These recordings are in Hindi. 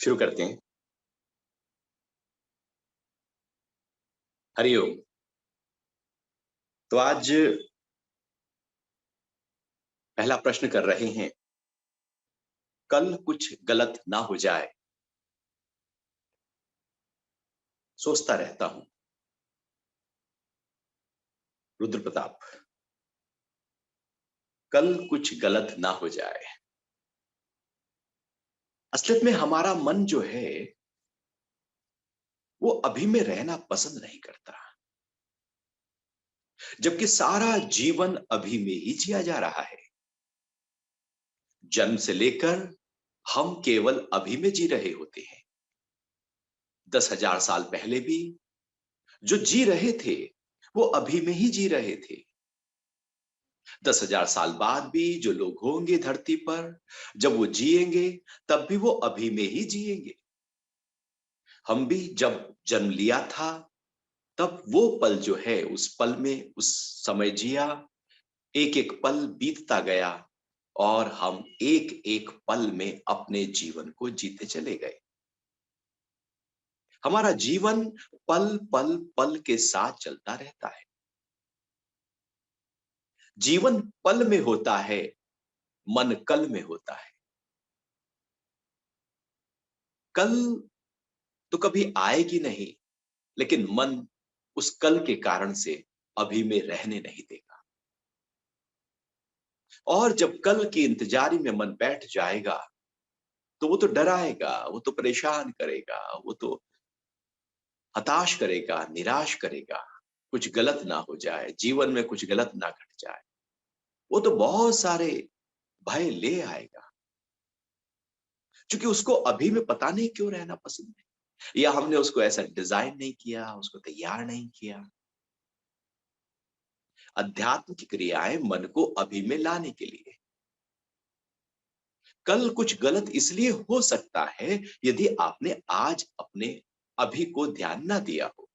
शुरू करते हैं। हरिओम। तो आज पहला प्रश्न कर रहे हैं, कल कुछ गलत ना हो जाए। सोचता रहता हूं। रुद्र प्रताप, कल कुछ गलत ना हो जाए। असलियत में हमारा मन जो है वो अभी में रहना पसंद नहीं करता, जबकि सारा जीवन अभी में ही जिया जा रहा है। जन्म से लेकर हम केवल अभी में जी रहे होते हैं। 10,000 साल पहले भी जो जी रहे थे वो अभी में ही जी रहे थे। 10,000 साल बाद भी जो लोग होंगे धरती पर, जब वो जिएंगे तब भी वो अभी में ही जिएंगे। हम भी जब जन्म लिया था तब वो पल जो है उस पल में उस समय जिया। एक एक पल बीतता गया और हम एक एक पल में अपने जीवन को जीते चले गए। हमारा जीवन पल पल पल के साथ चलता रहता है। जीवन पल में होता है, मन कल में होता है। कल तो कभी आएगी नहीं, लेकिन मन उस कल के कारण से अभी में रहने नहीं देगा। और जब कल की इंतजारी में मन बैठ जाएगा तो वो तो डराएगा, वो तो परेशान करेगा, वो तो हताश करेगा, निराश करेगा। कुछ गलत ना हो जाए, जीवन में कुछ गलत ना घट जाए। वो तो बहुत सारे भय ले आएगा, क्योंकि उसको अभी में पता नहीं क्यों रहना पसंद है, या हमने उसको ऐसा डिजाइन नहीं किया, उसको तैयार नहीं किया। अध्यात्म की क्रियाएं मन को अभी में लाने के लिए। कल कुछ गलत इसलिए हो सकता है यदि आपने आज अपने अभी को ध्यान ना दिया हो।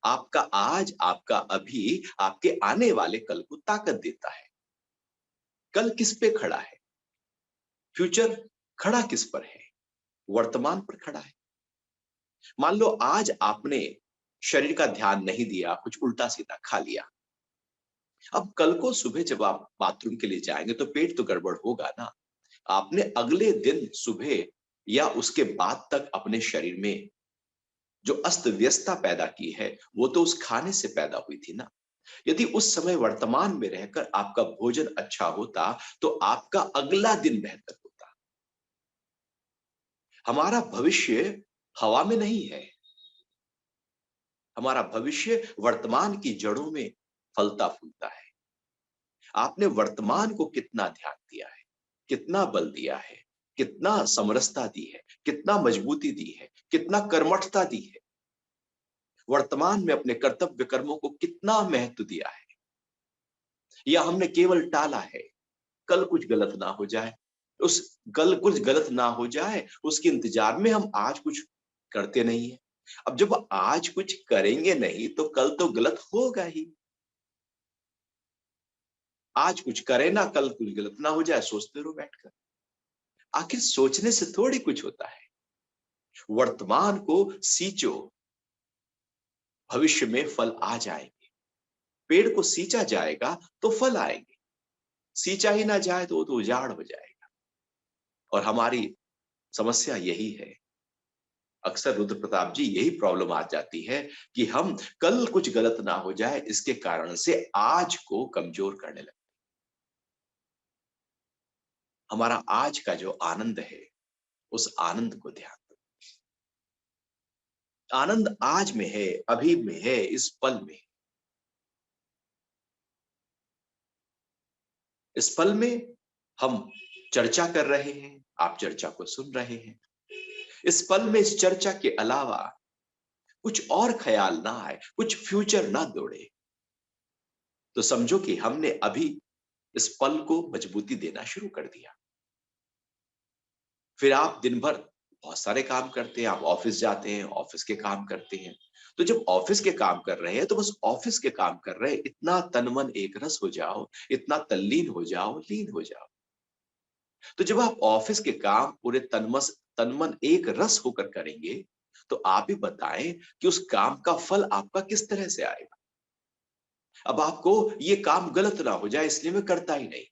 आपका आज, आपका अभी आपके आने वाले कल को ताकत देता है। कल किस पे खड़ा है? फ्यूचर खड़ा किस पर है? वर्तमान पर खड़ा है। मान लो आज आपने शरीर का ध्यान नहीं दिया, कुछ उल्टा सीधा खा लिया। अब कल को सुबह जब आप बाथरूम के लिए जाएंगे तो पेट तो गड़बड़ होगा ना। आपने अगले दिन सुबह या उसके बाद तक अपने शरीर में जो अस्त व्यस्तता पैदा की है वो तो उस खाने से पैदा हुई थी ना। यदि उस समय वर्तमान में रहकर आपका भोजन अच्छा होता तो आपका अगला दिन बेहतर होता। हमारा भविष्य हवा में नहीं है। हमारा भविष्य वर्तमान की जड़ों में फलता फूलता है। आपने वर्तमान को कितना ध्यान दिया है, कितना बल दिया है, कितना समरसता दी है, कितना मजबूती दी है, कितना कर्मठता दी है। वर्तमान में अपने कर्तव्य कर्मों को कितना महत्व दिया है, या हमने केवल टाला है। कल कुछ गलत ना हो जाए, उस कल कुछ गलत ना हो जाए उसके इंतजार में हम आज कुछ करते नहीं है। अब जब आज कुछ करेंगे नहीं तो कल तो गलत होगा ही। आज कुछ करे ना, कल कुछ गलत ना हो जाए, सोचते रहो बैठकर। आखिर सोचने से थोड़ी कुछ होता है। वर्तमान को सींचो, भविष्य में फल आ जाएंगे। पेड़ को सींचा जाएगा तो फल आएंगे, सींचा ही ना जाए तो वो तो उजाड़ हो जाएगा। और हमारी समस्या यही है। अक्सर रुद्र प्रताप जी यही प्रॉब्लम आ जाती है कि हम कल कुछ गलत ना हो जाए इसके कारण से आज को कमजोर करने लगे। हमारा आज का जो आनंद है उस आनंद को ध्यान दो। आनंद आज में है, अभी में है, इस पल में। इस पल में हम चर्चा कर रहे हैं, आप चर्चा को सुन रहे हैं। इस पल में इस चर्चा के अलावा कुछ और ख्याल ना आए, कुछ फ्यूचर ना दौड़े, तो समझो कि हमने अभी इस पल को मजबूती देना शुरू कर दिया। फिर आप दिन भर बहुत सारे काम करते हैं, आप ऑफिस जाते हैं, ऑफिस के काम करते हैं। तो जब ऑफिस के काम कर रहे हैं तो बस ऑफिस के काम कर रहे हैं, इतना तन मन एक रस हो जाओ, इतना तल्लीन हो जाओ, लीन हो जाओ। तो जब आप ऑफिस के काम पूरे तन तन मन एक रस होकर करेंगे, तो आप ही बताएं कि उस काम का फल आपका किस तरह से आएगा। अब आपको ये काम गलत ना हो जाए इसलिए मैं करता ही नहीं।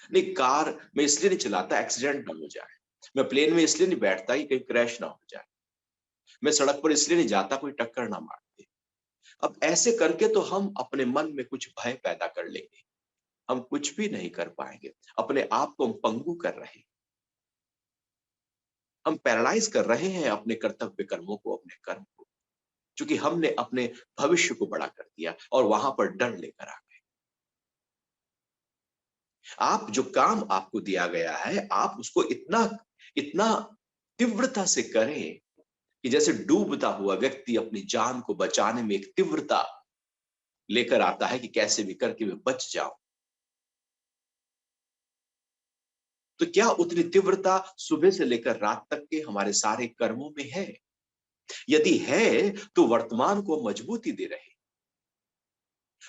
नहीं, कार मैं इसलिए नहीं चलाता एक्सीडेंट ना हो जाए। मैं प्लेन में इसलिए नहीं बैठता कि कहीं क्रैश ना हो जाए। मैं सड़क पर इसलिए नहीं जाता कोई टक्कर ना मार दे। अब ऐसे करके तो हम अपने मन में कुछ भय पैदा कर लेंगे। हम कुछ भी नहीं कर पाएंगे। अपने आप को हम पंगु कर रहे हैं। हम पैरालाइज कर रहे हैं अपने कर्तव्य कर्मों को, अपने कर्म को, क्योंकि हमने अपने भविष्य को बड़ा कर दिया और वहां पर डर लेकर आ गए। आप जो काम आपको दिया गया है, आप उसको इतना इतना तीव्रता से करें कि जैसे डूबता हुआ व्यक्ति अपनी जान को बचाने में एक तीव्रता लेकर आता है कि कैसे भी करके मैं बच जाऊं। तो क्या उतनी तीव्रता सुबह से लेकर रात तक के हमारे सारे कर्मों में है? यदि है तो वर्तमान को मजबूती दे रहे।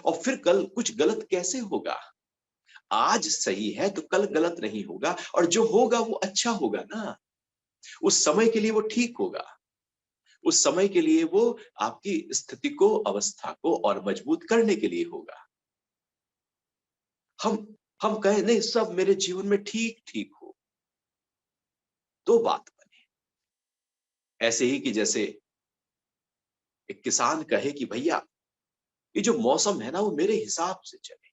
और फिर कल कुछ गलत कैसे होगा? आज सही है तो कल गलत नहीं होगा, और जो होगा वो अच्छा होगा ना। उस समय के लिए वो ठीक होगा। उस समय के लिए वो आपकी स्थिति को, अवस्था को और मजबूत करने के लिए होगा। हम हम कहें नहीं सब मेरे जीवन में ठीक ठीक हो, तो बात बने। ऐसे ही कि जैसे एक किसान कहे कि भैया ये जो मौसम है ना वो मेरे हिसाब से चले।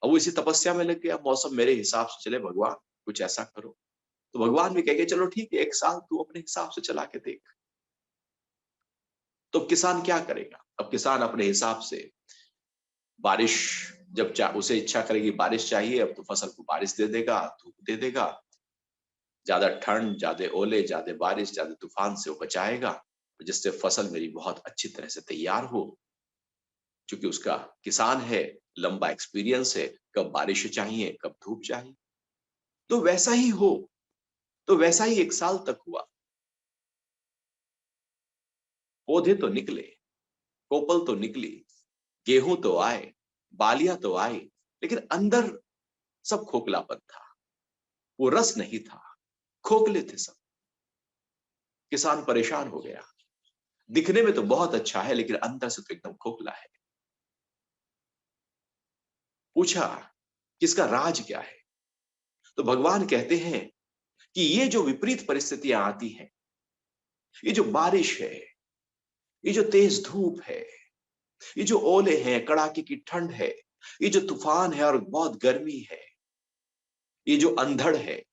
अब वो इसी तपस्या में लग गया, मौसम मेरे हिसाब से चले भगवान, कुछ ऐसा करो। तो भगवान भी कहेंगे चलो ठीक है, 1 साल तू अपने हिसाब से चला के देख। तो किसान क्या करेगा? अब किसान अपने हिसाब से बारिश, जब उसे इच्छा करेगी बारिश चाहिए, अब तो फसल को बारिश दे देगा, धूप दे देगा। ज्यादा ठंड, ज्यादा ओले, ज्यादा बारिश, ज्यादा तूफान से वो बचाएगा, जिससे फसल मेरी बहुत अच्छी तरह से तैयार हो। क्योंकि उसका किसान है, लंबा एक्सपीरियंस है, कब बारिश चाहिए, कब धूप चाहिए। तो वैसा ही हो। तो वैसा ही 1 साल तक हुआ। पौधे तो निकले, कोपल तो निकली, गेहूं तो आए, बालियां तो आई, लेकिन अंदर सब खोखलापन था। वो रस नहीं था, खोखले थे सब। किसान परेशान हो गया। दिखने में तो बहुत अच्छा है लेकिन अंदर से तो एकदम खोखला है। पूछा किसका राज क्या है? तो भगवान कहते हैं कि ये जो विपरीत परिस्थितियां आती हैं, ये जो बारिश है, ये जो तेज धूप है, ये जो ओले हैं, कड़ाके की ठंड है, ये जो तूफान है और बहुत गर्मी है, ये जो अंधड़ है,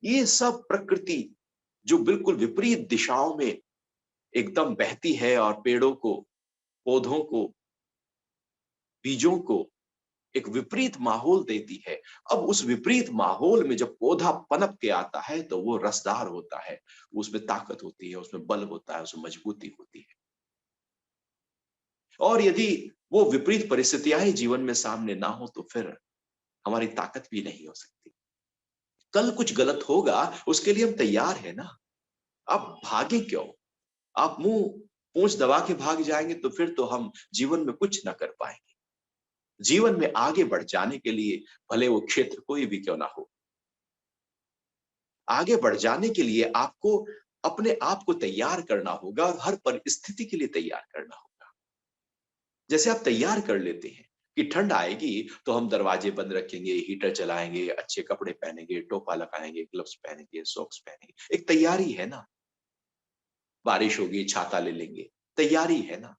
ये सब प्रकृति जो बिल्कुल विपरीत दिशाओं में एकदम बहती है और पेड़ों को, पौधों को, बीजों को एक विपरीत माहौल देती है। अब उस विपरीत माहौल में जब पौधा पनप के आता है तो वो रसदार होता है, उसमें ताकत होती है, उसमें बल होता है, उसमें मजबूती होती है। और यदि वो विपरीत परिस्थितियां ही जीवन में सामने ना हो तो फिर हमारी ताकत भी नहीं हो सकती। कल कुछ गलत होगा, उसके लिए हम तैयार है ना। आप भागे क्यों? आप मुंह पूंछ दबा के भाग जाएंगे तो फिर तो हम जीवन में कुछ ना कर पाएंगे। जीवन में आगे बढ़ जाने के लिए भले वो क्षेत्र कोई भी क्यों ना हो, आगे बढ़ जाने के लिए आपको अपने आप को तैयार करना होगा और हर परिस्थिति के लिए तैयार करना होगा। जैसे आप तैयार कर लेते हैं कि ठंड आएगी तो हम दरवाजे बंद रखेंगे, हीटर चलाएंगे, अच्छे कपड़े पहनेंगे, टोपा लगाएंगे, ग्लव्स पहनेंगे, सॉक्स पहनेंगे, एक तैयारी है ना। बारिश होगी छाता ले लेंगे, तैयारी है ना।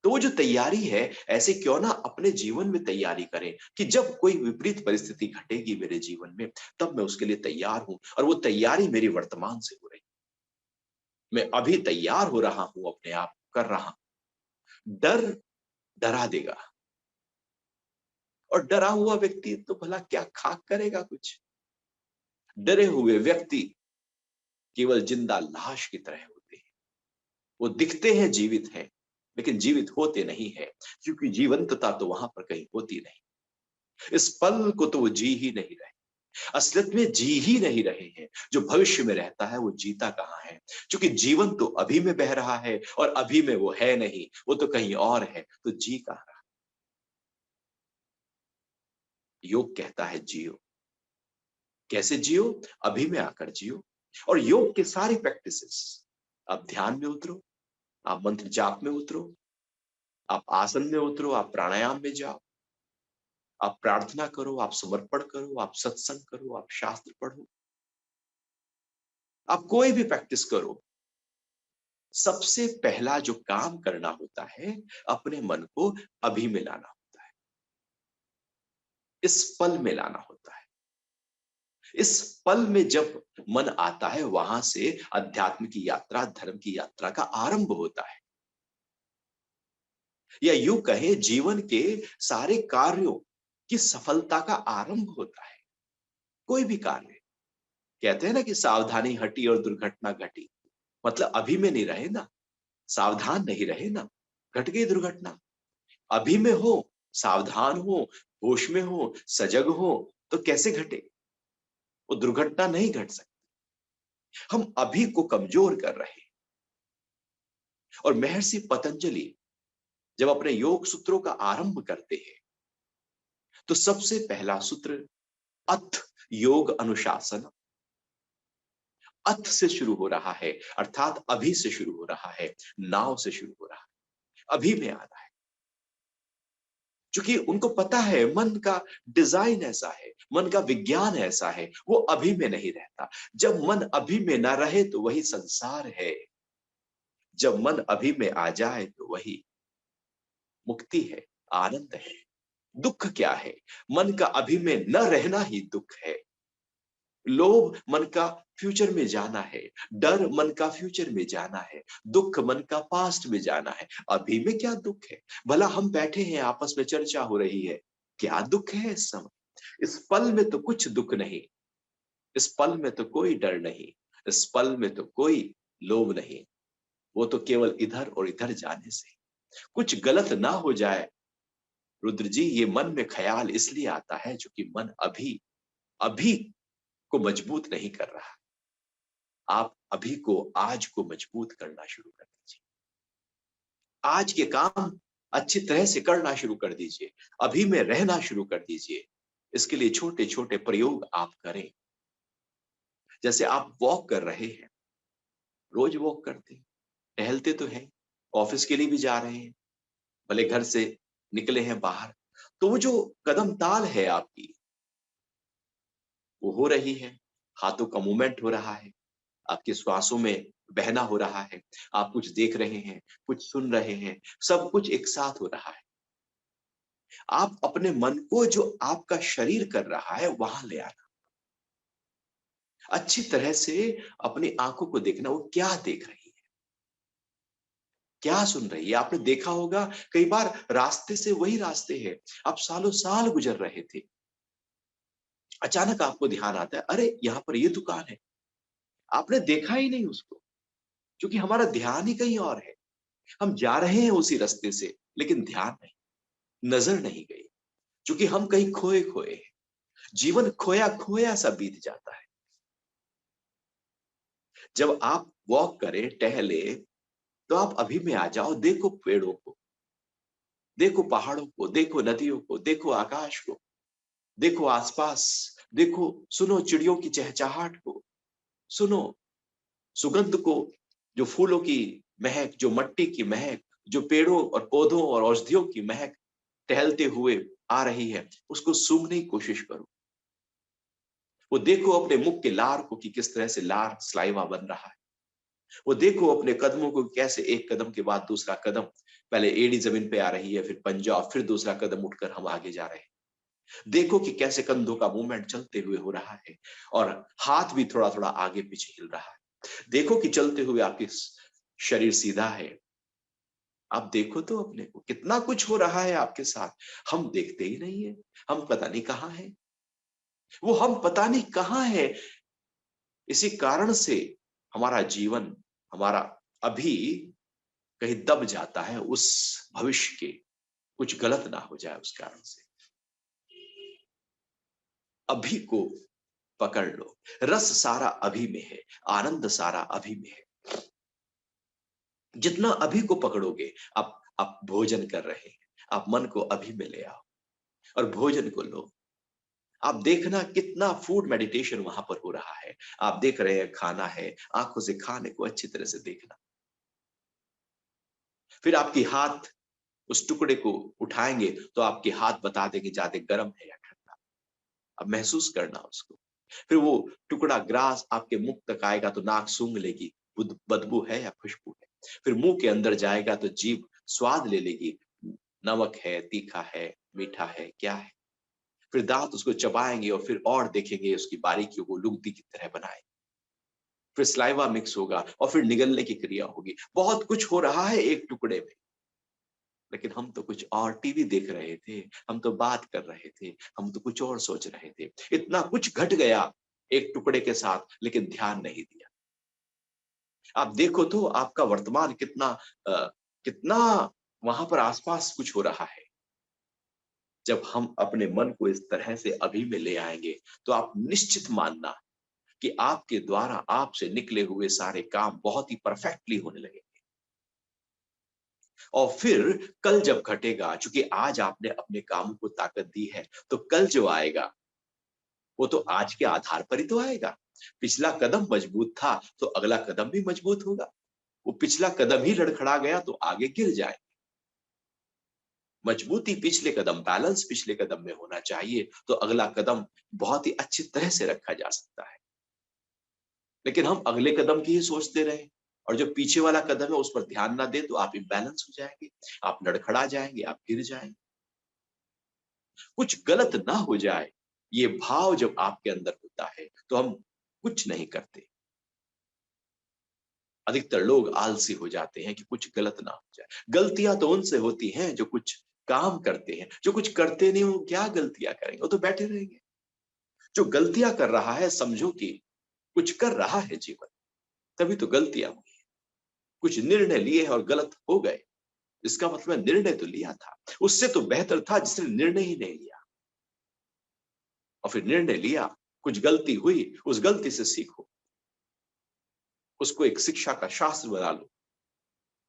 तो वो जो तैयारी है, ऐसे क्यों ना अपने जीवन में तैयारी करें कि जब कोई विपरीत परिस्थिति घटेगी मेरे जीवन में, तब मैं उसके लिए तैयार हूं। और वो तैयारी मेरी वर्तमान से हो रही। मैं अभी तैयार हो रहा हूं, अपने आप को कर रहा हूं। डर डरा देगा, और डरा हुआ व्यक्ति तो भला क्या खाक करेगा कुछ। डरे हुए व्यक्ति केवल जिंदा लाश की तरह होते हैं। वो दिखते हैं जीवित हैं, लेकिन जीवित होते नहीं है, क्योंकि जीवंतता तो वहां पर कहीं होती नहीं। इस पल को तो वो जी ही नहीं रहे, असलियत में जी ही नहीं रहे हैं। जो भविष्य में रहता है वो जीता कहाँ है? क्योंकि जीवन तो अभी में बह रहा है और अभी में वो है नहीं, वो तो कहीं और है, तो जी कहाँ रहा? योग कहता है जियो। कैसे जियो? अभी में आकर जियो। और योग के सारी प्रैक्टिसेस, आप ध्यान में उतरो, आप मंत्र जाप में उतरो, आप आसन में उतरो, आप प्राणायाम में जाओ, आप प्रार्थना करो, आप समर्पण करो, आप सत्संग करो, आप शास्त्र पढ़ो, आप कोई भी प्रैक्टिस करो। सबसे पहला जो काम करना होता है, अपने मन को अभी में लाना होता है, इस पल में लाना होता है। इस पल में जब मन आता है, वहां से अध्यात्म की यात्रा, धर्म की यात्रा का आरंभ होता है। या यूं कहें, जीवन के सारे कार्यों की सफलता का आरंभ होता है। कोई भी कार्य, कहते हैं ना कि सावधानी हटी और दुर्घटना घटी। मतलब अभी में नहीं रहे ना, सावधान नहीं रहे ना, घट गई दुर्घटना। अभी में हो, सावधान हो, होश में हो, सजग हो, तो कैसे घटे? वो दुर्घटना नहीं घट सकती। हम अभी को कमजोर कर रहे हैं। और महर्षि पतंजलि जब अपने योग सूत्रों का आरंभ करते हैं, तो सबसे पहला सूत्र अथ योग अनुशासन, अथ से शुरू हो रहा है, अर्थात अभी से शुरू हो रहा है, नाव से शुरू हो रहा है, अभी में आना है। क्योंकि उनको पता है मन का डिजाइन ऐसा है, मन का विज्ञान ऐसा है, वो अभी में नहीं रहता। जब मन अभी में ना रहे तो वही संसार है। जब मन अभी में आ जाए तो वही मुक्ति है, आनंद है। दुख क्या है? मन का अभी में न रहना ही दुख है। लोभ मन का फ्यूचर में जाना है, डर मन का फ्यूचर में जाना है, दुख मन का पास्ट में जाना है। अभी में क्या दुख है? भला हम बैठे हैं, आपस में चर्चा हो रही है, क्या दुख है इस समय? इस पल में तो कुछ दुख नहीं, इस पल में तो कोई डर नहीं, इस पल में तो कोई लोभ नहीं। वो तो केवल इधर और इधर जाने से कुछ गलत ना हो जाए। रुद्र जी, ये मन में ख्याल इसलिए आता है क्योंकि मन अभी अभी को मजबूत नहीं कर रहा। आप अभी को, आज को मजबूत करना शुरू कर दीजिए। आज के काम अच्छी तरह से करना शुरू कर दीजिए, अभी में रहना शुरू कर दीजिए। इसके लिए छोटे छोटे प्रयोग आप करें। जैसे आप वॉक कर रहे हैं, रोज वॉक करते हैं, टहलते तो हैं, ऑफिस के लिए भी जा रहे हैं, भले घर से निकले हैं बाहर, तो वो जो कदम ताल है आपकी, वो हो रही है, हाथों का मूवमेंट हो रहा है, आपके श्वासों में बहना हो रहा है, आप कुछ देख रहे हैं, कुछ सुन रहे हैं, सब कुछ एक साथ हो रहा है। आप अपने मन को जो आपका शरीर कर रहा है वहां ले आना। अच्छी तरह से अपनी आंखों को देखना, वो क्या देख रही है, क्या सुन रही है। आपने देखा होगा कई बार रास्ते से वही रास्ते हैं, आप सालों साल गुजर रहे थे, अचानक आपको ध्यान आता है, अरे यहाँ पर ये दुकान है। आपने देखा ही नहीं उसको, क्योंकि हमारा ध्यान ही कहीं और है। हम जा रहे हैं उसी रास्ते से, लेकिन ध्यान नहीं, नजर नहीं गई, क्योंकि हम कहीं खोए खोए हैं। जीवन खोया खोया सा बीत जाता है। जब आप वॉक करें, टहले, तो आप अभी में आ जाओ। देखो पेड़ों को, देखो पहाड़ों को, देखो नदियों को, देखो आकाश को, देखो आसपास, देखो, सुनो चिड़ियों की चहचहाट को, सुनो सुगंध को, जो फूलों की महक, जो मट्टी की महक, जो पेड़ों और पौधों और औषधियों की महक टहलते हुए आ रही है, उसको सूंघने की कोशिश करो। वो देखो अपने मुख के लार को कि किस तरह से लार सलाइवा बन रहा है। वो देखो अपने कदमों को, कैसे एक कदम के बाद दूसरा कदम, पहले एड़ी जमीन पे आ रही है, फिर पंजा, फिर दूसरा कदम उठकर हम आगे जा रहे हैं। देखो कि कैसे कंधों का मूवमेंट चलते हुए हो रहा है, और हाथ भी थोड़ा थोड़ा आगे पीछे हिल रहा है। देखो कि चलते हुए आपकी शरीर सीधा है। आप देखो तो अपने को, कितना कुछ हो रहा है आपके साथ, हम देखते ही नहीं है। हम पता नहीं कहाँ है, वो हम पता नहीं कहाँ है। इसी कारण से हमारा जीवन, हमारा अभी कहीं दब जाता है, उस भविष्य के कुछ गलत ना हो जाए उस कारण से। अभी को पकड़ लो, रस सारा अभी में है, आनंद सारा अभी में है। जितना अभी को पकड़ोगे, आप भोजन कर रहे हैं, आप मन को अभी में ले आओ और भोजन को लो। आप देखना कितना फूड मेडिटेशन वहां पर हो रहा है। आप देख रहे हैं, खाना है, आंखों से खाने को अच्छी तरह से देखना। फिर आपकी हाथ उस टुकड़े को उठाएंगे तो आपके हाथ बता देंगे ज्यादा गर्म है या ठंडा। अब महसूस करना उसको। फिर वो टुकड़ा ग्रास आपके मुख तक आएगा तो नाक सूंघ लेगी, बदबू है या खुशबू है। फिर मुंह के अंदर जाएगा तो जीभ स्वाद ले लेगी, नमक है, तीखा है, मीठा है, क्या है। फिर दांत उसको चबाएंगे और फिर और देखेंगे उसकी बारीकियों को, लुगदी की तरह बनाएंगे। फिर स्लाइवा मिक्स होगा और फिर निगलने की क्रिया होगी। बहुत कुछ हो रहा है एक टुकड़े में। लेकिन हम तो कुछ और टीवी देख रहे थे, हम तो बात कर रहे थे, हम तो कुछ और सोच रहे थे। इतना कुछ घट गया एक टुकड़े के साथ, लेकिन ध्यान नहीं दिया। आप देखो तो आपका वर्तमान कितना कितना वहां पर आसपास कुछ हो रहा है। जब हम अपने मन को इस तरह से अभी में ले आएंगे, तो आप निश्चित मानना कि आपके द्वारा आपसे निकले हुए सारे काम बहुत ही परफेक्टली होने लगे। और फिर कल जब घटेगा, चूंकि आज आपने अपने कामों को ताकत दी है, तो कल जो आएगा वो तो आज के आधार पर ही तो आएगा। पिछला कदम मजबूत था तो अगला कदम भी मजबूत होगा। वो पिछला कदम ही लड़खड़ा गया तो आगे गिर जाए। मजबूती पिछले कदम, बैलेंस पिछले कदम में होना चाहिए, तो अगला कदम बहुत ही अच्छी तरह से रखा जा सकता है। लेकिन हम अगले कदम की ही सोचते रहे और जो पीछे वाला कदम है उस पर ध्यान ना दे, तो आप इम्बैलेंस हो जाएंगे, आप लड़खड़ा जाएंगे, आप गिर जाएंगे। कुछ गलत ना हो जाए, ये भाव जब आपके अंदर होता है तो हम कुछ नहीं करते। अधिकतर लोग आलसी हो जाते हैं कि कुछ गलत ना हो जाए। गलतियां तो उनसे होती हैं जो कुछ काम करते हैं, जो कुछ करते नहीं वो क्या गलतियां करेंगे, वो तो बैठे रहेंगे। जो गलतियां कर रहा है समझो कि कुछ कर रहा है जीवन, तभी तो गलतियां हुई। कुछ निर्णय लिए हैं और गलत हो गए, इसका मतलब निर्णय तो लिया था। उससे तो बेहतर था जिसने निर्णय ही नहीं लिया। और फिर निर्णय लिया, कुछ गलती हुई, उस गलती से सीखो, उसको एक शिक्षा का शास्त्र बना लो।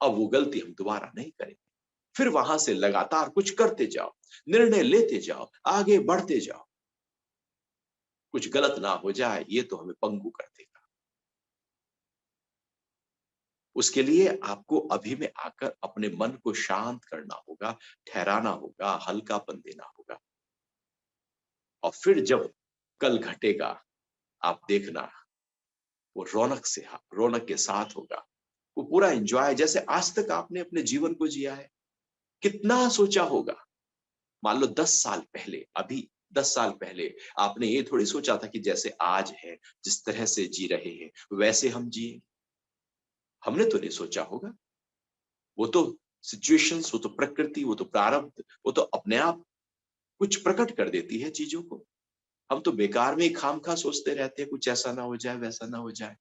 अब वो गलती हम दोबारा नहीं करेंगे। फिर वहां से लगातार कुछ करते जाओ, निर्णय लेते जाओ, आगे बढ़ते जाओ। कुछ गलत ना हो जाए, ये तो हमें पंगु कर देगा। उसके लिए आपको अभी में आकर अपने मन को शांत करना होगा, ठहराना होगा, हल्कापन देना होगा। और फिर जब कल घटेगा, आप देखना वो रौनक के साथ होगा। वो पूरा एंजॉय जैसे आज तक आपने अपने जीवन को जिया है। कितना सोचा होगा। मान लो 10 साल पहले, अभी 10 साल पहले आपने ये थोड़ी सोचा था कि जैसे आज है, जिस तरह से जी रहे हैं, वैसे हम जिए। हमने तो नहीं सोचा होगा। वो तो सिचुएशंस, वो तो प्रकृति, वो तो प्रारब्ध, वो तो अपने आप कुछ प्रकट कर देती है चीजों को। हम तो बेकार में ही खामखा सोचते रहते हैं, कुछ ऐसा ना हो जाए, वैसा ना हो जाए।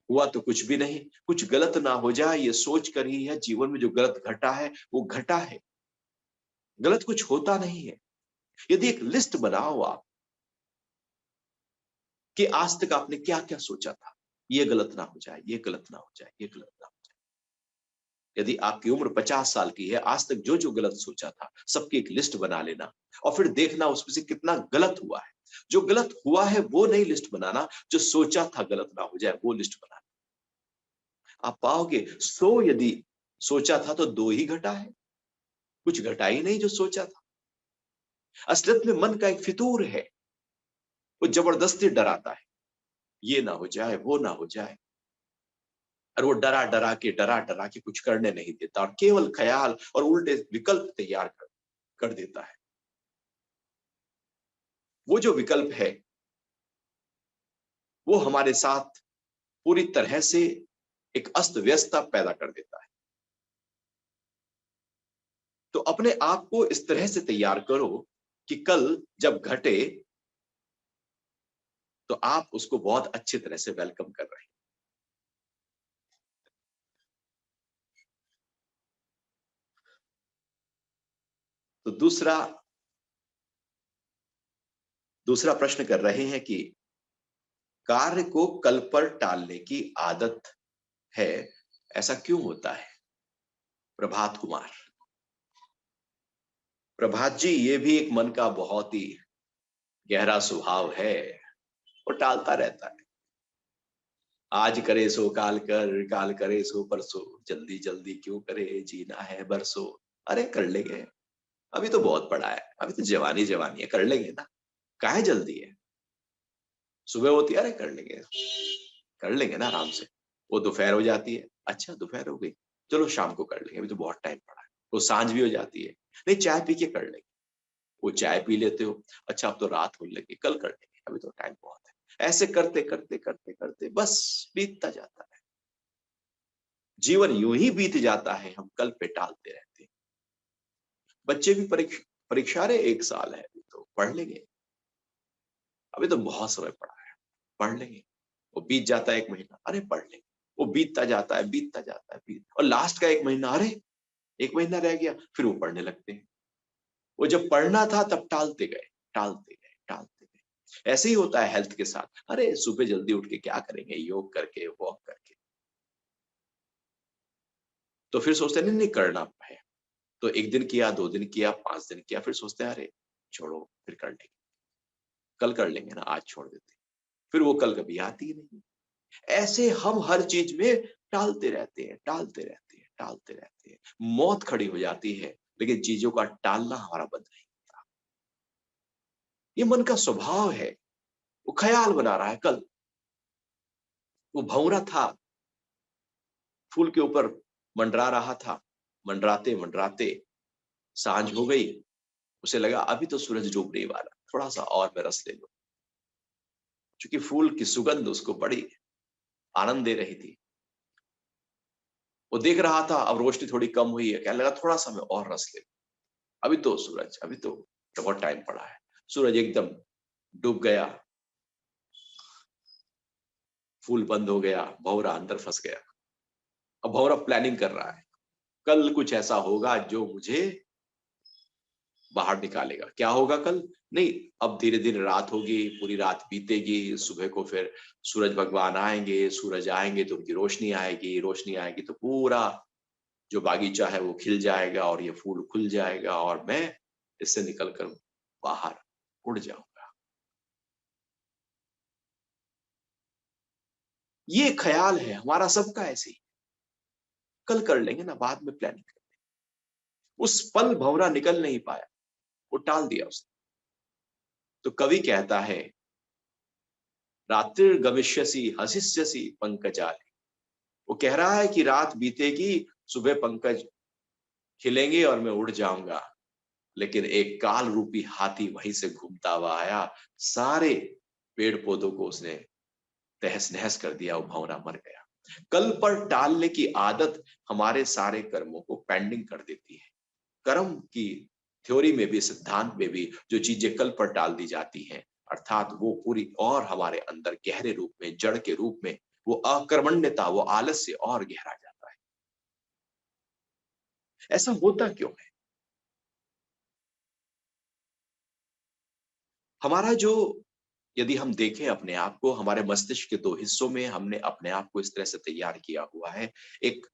हुआ तो कुछ भी नहीं, कुछ गलत ना हो जाए ये सोच कर ही है। जीवन में जो गलत घटा है वो घटा है, गलत कुछ होता नहीं है। यदि एक लिस्ट बनाओ आप कि आज तक आपने क्या क्या सोचा था, ये गलत ना हो जाए, ये गलत ना हो जाए, ये गलत ना हो जाए। यदि आपकी उम्र 50 साल की है, आज तक जो जो गलत सोचा था सबकी एक लिस्ट बना लेना और फिर देखना उसमें से कितना गलत हुआ है। जो गलत हुआ है वो नहीं लिस्ट बनाना, जो सोचा था गलत ना हो जाए वो लिस्ट बनाना। आप पाओगे 100 यदि सोचा था तो 2 ही घटा है, कुछ घटा ही नहीं जो सोचा था। असलियत में मन का एक फितूर है, वो जबरदस्ती डराता है, ये ना हो जाए, वो ना हो जाए। और वो डरा डरा के कुछ करने नहीं देता और केवल ख्याल और उल्टे विकल्प तैयार कर देता है। वो जो विकल्प है वो हमारे साथ पूरी तरह से एक अस्त व्यस्तता पैदा कर देता है। तो अपने आप को इस तरह से तैयार करो कि कल जब घटे तो आप उसको बहुत अच्छी तरह से वेलकम कर रहे हैं। तो दूसरा दूसरा प्रश्न कर रहे हैं कि कार्य को कल पर टालने की आदत है, ऐसा क्यों होता है? प्रभात कुमार। प्रभात जी, ये भी एक मन का बहुत ही गहरा स्वभाव है, वो टालता रहता है। आज करे सो काल कर, काल करे सो परसों, जल्दी जल्दी क्यों करे, जीना है बरसों। अरे कर लेंगे, अभी तो बहुत पड़ा है, अभी तो जवानी जवानी है, कर लेंगे ना, काहे जल्दी है। सुबह होती है, अरे कर लेंगे ना आराम से। वो दोपहर हो जाती है, अच्छा दोपहर हो गई, चलो शाम को कर लेंगे, अभी तो बहुत टाइम पड़ा है। वो सांझ भी हो जाती है, नहीं चाय पी के कर लेंगे। वो चाय पी लेते हो, अच्छा अब तो रात होने लगी, कल कर लेंगे, अभी तो टाइम बहुत है। ऐसे करते करते करते करते बस बीतता जाता है। जीवन यूं ही बीत जाता है, हम कल पे टालते रहते हैं। बच्चे भी परीक्षा रहे, 1 साल है अभी तो पढ़ लेंगे, अभी तो बहुत समय पड़ा है, पढ़ लेंगे। वो बीत जाता है 1 महीना, अरे पढ़ लेंगे। वो बीतता जाता है, बीतता जाता है, और लास्ट का 1 महीना, अरे 1 महीना रह गया, फिर वो पढ़ने लगते हैं। वो जब पढ़ना था तब टालते गए, टालते गए, टालते गए। ऐसे ही होता है हेल्थ के साथ। अरे सुबह जल्दी उठ के क्या करेंगे, योग करके, वॉक करके। तो फिर सोचते हैं नहीं नहीं करना है। तो 1 दिन किया, 2 दिन किया, 5 दिन किया, फिर सोचते हैं अरे छोड़ो, फिर कर लेंगे, कल कर लेंगे ना, आज छोड़ देते हैं। फिर वो कल कभी आती ही नहीं। ऐसे हम हर चीज में टालते रहते हैं, टालते रहते हैं, टालते रहते हैं। मौत खड़ी हो जाती है, लेकिन चीजों का टालना हमारा बंद नहीं होता। ये मन का स्वभाव है। वो ख्याल बना रहा है कल। वो भंवरा था, फूल के ऊपर मंडरा रहा था। मंडराते मंडराते सांझ हो गई। उसे लगा अभी तो सूरज डूबने वाला, थोड़ा सा और मैं रस ले लूं। क्योंकि फूल की सुगंध उसको बड़ी आनंद दे रही थी। वो देख रहा था, अब रोशनी थोड़ी कम हुई है, कहने लगा थोड़ा सा मैं और रस ले लूं। अभी तो सूरज, अभी तो बहुत टाइम पड़ा है। सूरज एकदम डूब गया, फूल बंद हो गया, भंवरा अंदर फंस गया। अब भंवरा प्लानिंग कर रहा है, कल कुछ ऐसा होगा जो मुझे बाहर निकालेगा। क्या होगा कल? नहीं, अब धीरे धीरे रात होगी, पूरी रात बीतेगी, सुबह को फिर सूरज भगवान आएंगे, सूरज आएंगे तो उनकी रोशनी आएगी, रोशनी आएगी तो पूरा जो बागीचा है वो खिल जाएगा और ये फूल खुल जाएगा और मैं इससे निकलकर बाहर उड़ जाऊंगा। ये ख्याल है हमारा सबका ऐसे ही। कल कर लेंगे ना, बाद में प्लानिंग कर। उस पल भंवरा निकल नहीं पाया, वो टाल दिया उसने। तो कवि कहता है, रात्रि गमिष्यसि हसिष्यसि पंकजाले। वो कह रहा है कि रात बीतेगी, सुबह पंकज खिलेंगे और मैं उड़ जाऊंगा। लेकिन एक काल रूपी हाथी वहीं से घूमता हुआ आया, सारे पेड़ पौधों को उसने तहस नहस कर दिया, वो भंवरा मर गया। कल पर टालने की आदत हमारे सारे कर्मों को पेंडिंग कर देती है। कर्म की थ्योरी में भी, सिद्धांत में भी जो चीजें कल पर टाल दी जाती हैं, अर्थात वो पूरी और हमारे अंदर गहरे रूप में, जड़ के रूप में, वो अकर्मण्यता, वो आलस्य और गहरा जाता है। ऐसा होता क्यों है? हमारा जो, यदि हम देखें अपने आप को, हमारे मस्तिष्क के 2 हिस्सों में हमने अपने आप को इस तरह से तैयार किया हुआ है। एक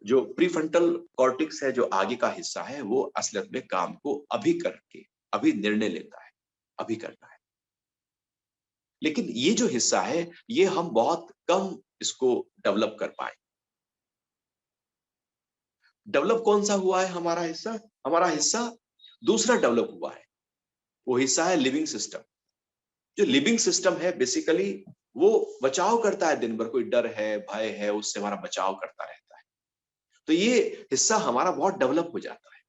जो प्रीफ्रंटल कॉर्टेक्स है, जो आगे का हिस्सा है, वो असलियत में काम को अभी करके, अभी निर्णय लेता है, अभी करना है। लेकिन ये जो हिस्सा है, ये हम बहुत कम इसको डेवलप कर पाए। डेवलप कौन सा हुआ है हमारा हिस्सा? हमारा हिस्सा दूसरा डेवलप हुआ है। वो हिस्सा है लिविंग सिस्टम। जो लिविंग सिस्टम है बेसिकली, वो बचाव करता है। दिन भर कोई डर है, भय है, उससे हमारा बचाव करता रहता है। तो ये हिस्सा हमारा बहुत डेवलप हो जाता है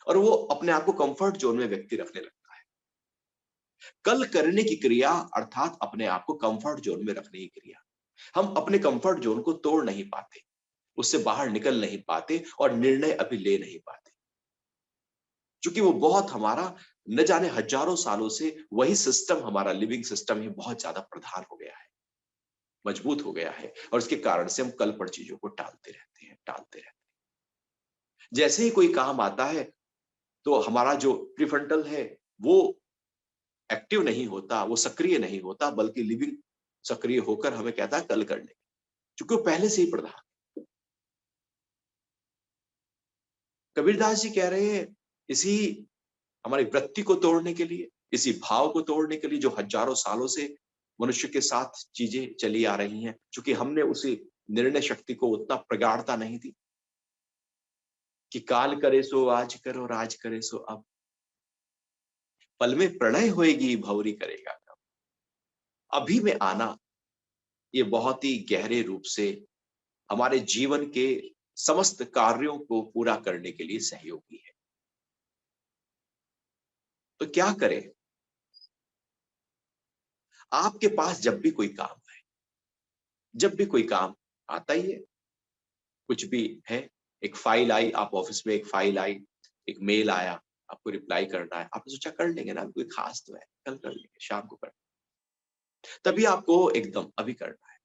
और वो अपने आप को कंफर्ट जोन में व्यक्ति रखने लगता है। कल करने की क्रिया अर्थात अपने आप को कंफर्ट जोन में रखने की क्रिया। हम अपने कंफर्ट जोन को तोड़ नहीं पाते, उससे बाहर निकल नहीं पाते और निर्णय अभी ले नहीं पाते। क्योंकि वो बहुत हमारा, न जाने हजारों सालों से वही सिस्टम, हमारा लिविंग सिस्टम ही बहुत ज्यादा प्रधान हो गया है, मजबूत हो गया है, और उसके कारण से हम कल पर चीजों को टालते रहते हैं, टालते रहते हैं। जैसे ही कोई काम आता है तो हमारा जो प्रीफ्रंटल है वो एक्टिव नहीं होता, वो सक्रिय नहीं होता, बल्कि लिविंग सक्रिय होकर हमें कहता है कल कर लेंगे, क्योंकि वो पहले से ही प्रधान। कबीरदास जी कह रहे हैं, इसी हमारी वृत्ति को तोड़ने के लिए, इसी भाव को तोड़ने के लिए जो हजारों सालों से मनुष्य के साथ चीजें चली आ रही हैं, क्योंकि हमने उसी निर्णय शक्ति को उतना प्रगाढ़ता नहीं दी कि काल करे सो आज करो, राज करे सो अब, पल में प्रणय होएगी भौरी करेगा कब। अभी में आना ये बहुत ही गहरे रूप से हमारे जीवन के समस्त कार्यों को पूरा करने के लिए सहयोगी है। तो क्या करें? आपके पास जब भी कोई काम है, जब भी कोई काम आता ही है, कुछ भी है, एक फाइल आई, आप ऑफिस में, एक फाइल आई, एक मेल आया, आपको रिप्लाई करना है, आपने सोचा कर लेंगे ना, कोई खास तो है, कल कर लेंगे, शाम को कर, तभी आपको एकदम अभी करना है।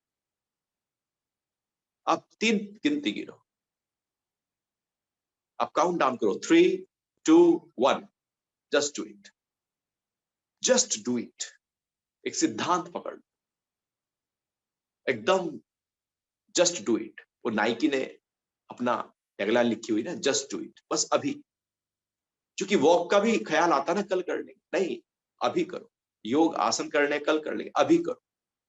आप 3 गिनती गिनो, आप काउंट डाउन करो, 3, 2, 1, just do it, just do it. एक सिद्धांत पकड़ लो, एकदम जस्ट डू इट। वो नाइकी ने अपना टैगलाइन लिखी हुई ना, जस्ट डू इट, बस अभी। क्योंकि वॉक का भी ख्याल आता ना, कल कर लेंगे, नहीं, अभी करो। योग आसन करने कल कर लेंगे, अभी करो।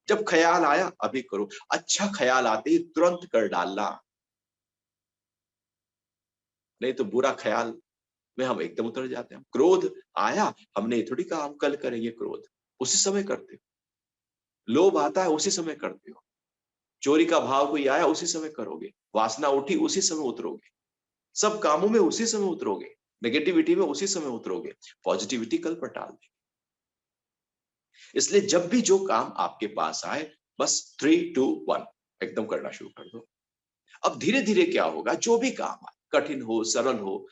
जब ख्याल आया अभी करो। अच्छा ख्याल आते ही तुरंत कर डालना, नहीं तो बुरा ख्याल में हम एकदम उतर जाते हैं। क्रोध आया, हमने ये थोड़ी कहा हम कल करेंगे क्रोध, उसी समय करते हो। लोभ आता है, उसी समय करते हो। चोरी का भाव कोई आया, उसी समय करोगे। वासना उठी, उसी समय उतरोगे। सब कामों में उसी समय उतरोगे। नेगेटिविटी में उसी समय उतरोगे। पॉजिटिविटी कल पर टाल देंगे। इसलिए जब भी जो काम आपके पास आए, बस 3, 2, 1 एकदम करना शुरू कर दो। अब धीरे धीरे क्या होगा, जो भी काम आए, कठिन हो सरल हो,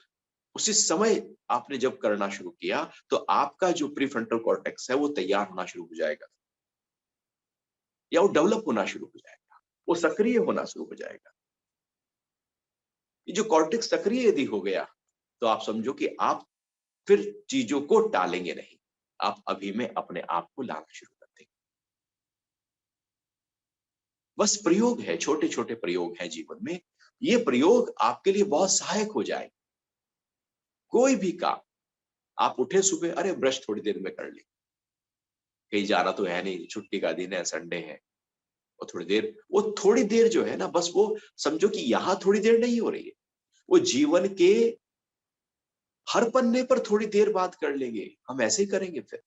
उसी समय आपने जब करना शुरू किया, तो आपका जो प्रीफ्रंटल कॉर्टेक्स है वो तैयार होना शुरू हो जाएगा, या वो डेवलप होना शुरू हो जाएगा, वो सक्रिय होना शुरू हो जाएगा। ये जो कॉर्टेक्स सक्रिय यदि हो गया, तो आप समझो कि आप फिर चीजों को टालेंगे नहीं, आप अभी में अपने आप को लाना शुरू कर देंगे। बस प्रयोग है, छोटे छोटे प्रयोग हैं जीवन में। ये प्रयोग आपके लिए बहुत सहायक हो जाए। कोई भी काम, आप उठे सुबह, अरे ब्रश थोड़ी देर में कर ले, कहीं जाना तो है नहीं, छुट्टी का दिन है, संडे है, और थोड़ी देर, वो थोड़ी देर जो है ना, बस वो समझो कि यहां थोड़ी देर नहीं हो रही है, वो जीवन के हर पन्ने पर थोड़ी देर बात कर लेंगे, हम ऐसे ही करेंगे फिर।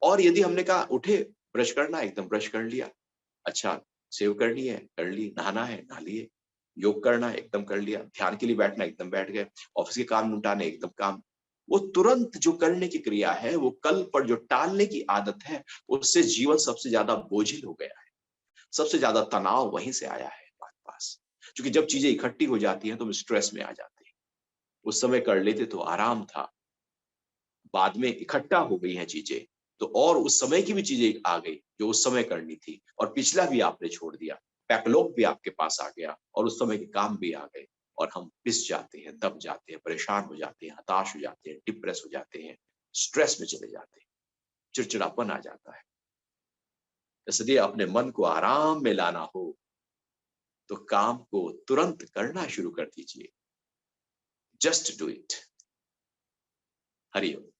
और यदि हमने कहा उठे ब्रश करना, एकदम ब्रश कर लिया, अच्छा सेव करनी है कर ली, नहाना है नहा लिए, योग करना है एकदम कर लिया, ध्यान के लिए बैठना एकदम बैठ गए, ऑफिस के काम निपटाने एकदम काम। वो तुरंत जो करने की क्रिया है, वो कल पर जो टालने की आदत है, उससे जीवन सबसे ज्यादा बोझिल हो गया है। सबसे ज्यादा तनाव वहीं से आया है हमारे पास। क्योंकि जब चीजें इकट्ठी हो जाती हैं तो हम स्ट्रेस में आ जाते हैं। उस समय कर लेते तो आराम था, बाद में इकट्ठा हो गई हैं चीजें, तो और उस समय की भी चीजें आ गई जो उस समय करनी थी, और पिछला भी आपने छोड़ दिया, बैकलॉग भी आपके पास आ गया, और उस समय के काम भी आ गए, और हम पिस जाते हैं, दब जाते हैं, परेशान हो जाते हैं, हताश हो जाते हैं, डिप्रेस हो जाते हैं, स्ट्रेस में चले जाते हैं, चिड़चिड़ापन आ जाता है। इसलिए अपने मन को आराम में लाना हो, तो काम को तुरंत करना शुरू कर दीजिए। Just do it. हरिओम।